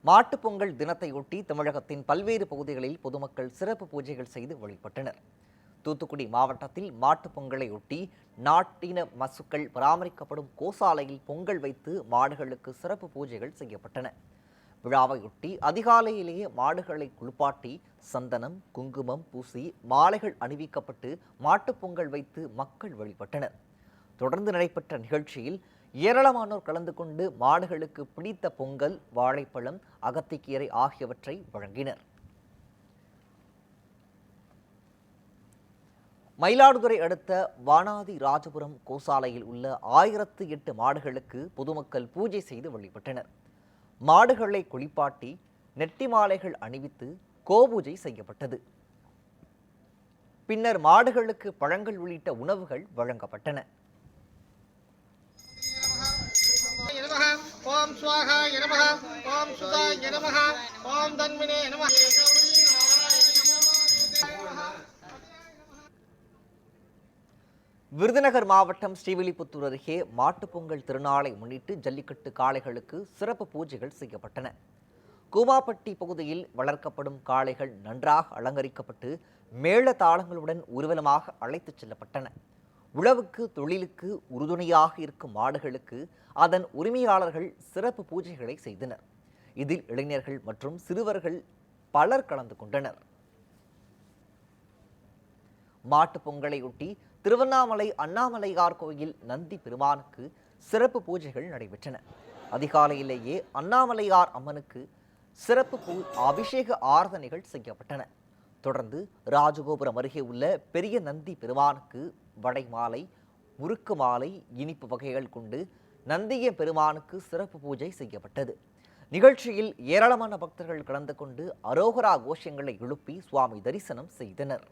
மாட்டுப் பொங்கல் தினத்தையொட்டி தமிழகத்தின் பல்வேறு பகுதிகளில் பொதுமக்கள் சிறப்பு பூஜைகள் செய்து வழிபட்டனர். தூத்துக்குடி மாவட்டத்தில் மாட்டுப் பொங்கலையொட்டி நாட்டின மசுக்கள் பராமரிக்கப்படும் கோசாலையில் பொங்கல் வைத்து மாடுகளுக்கு சிறப்பு பூஜைகள் செய்யப்பட்டன. விழாவையொட்டி அதிகாலையிலேயே மாடுகளை குளிப்பாட்டி சந்தனம், குங்குமம் பூசி மாலைகள் அணிவிக்கப்பட்டு மாட்டுப் பொங்கல் வைத்து மக்கள் வழிபட்டனர். தொடர்ந்து நடைபெற்ற நிகழ்ச்சியில் ஏராளமானோர் கலந்து கொண்டு மாடுகளுக்கு பிடித்த பொங்கல், வாழைப்பழம், அகத்திக்கீரை ஆகியவற்றை வழங்கினர். மயிலாடுதுறை அடுத்த வானாதி ராஜபுரம் கோசாலையில் உள்ள 1008 மாடுகளுக்கு பொதுமக்கள் பூஜை செய்து வழிபட்டனர். மாடுகளை குளிப்பாட்டி நெட்டி மாலைகள் அணிவித்து கோபூஜை செய்யப்பட்டது. பின்னர் மாடுகளுக்கு பழங்கள் உள்ளிட்ட உணவுகள் வழங்கப்பட்டன. ஓம் ஸ்வாகாய நமஹ, ஓம் சுதாய நமஹ, ஓம் தன்வினே நமஹ. விருதுநகர் மாவட்டம் ஸ்ரீவில்லிபுத்தூர் அருகே மாட்டுப் பொங்கல் திருநாளை முன்னிட்டு ஜல்லிக்கட்டு காளைகளுக்கு சிறப்பு பூஜைகள் செய்யப்பட்டன. கூமாப்பட்டி பகுதியில் வளர்க்கப்படும் காளைகள் நன்றாக அலங்கரிக்கப்பட்டு மேள தாளங்களுடன் ஊர்வலமாக அழைத்துச் செல்லப்பட்டன. உழவுக்கு தொழிலுக்கு உறுதுணையாக இருக்கும் மாடுகளுக்கு அதன் உரிமையாளர்கள் சிறப்பு பூஜைகளை செய்தனர். இதில் இளைஞர்கள் மற்றும் சிறுவர்கள் பலர் கலந்து கொண்டனர். மாட்டுப் பொங்கலையொட்டி திருவண்ணாமலை அண்ணாமலையார் கோயில் நந்தி பெருமானுக்கு சிறப்பு பூஜைகள் நடைபெற்றன. அதிகாலையிலேயே அண்ணாமலையார் அம்மனுக்கு சிறப்பு அபிஷேக ஆராதனைகள் செய்யப்பட்டன. தொடர்ந்து ராஜகோபுரம் அருகே உள்ள பெரிய நந்தி பெருமானுக்கு வடை மாலை, முறுக்கு மாலை, இனிப்பு வகைகள் கொண்டு நந்திய பெருமானுக்கு சிறப்பு பூஜை செய்யப்பட்டது. நிகழ்ச்சியில் ஏராளமான பக்தர்கள் கலந்து கொண்டு அரோகரா கோஷங்களை எழுப்பி சுவாமி தரிசனம் செய்தனர்.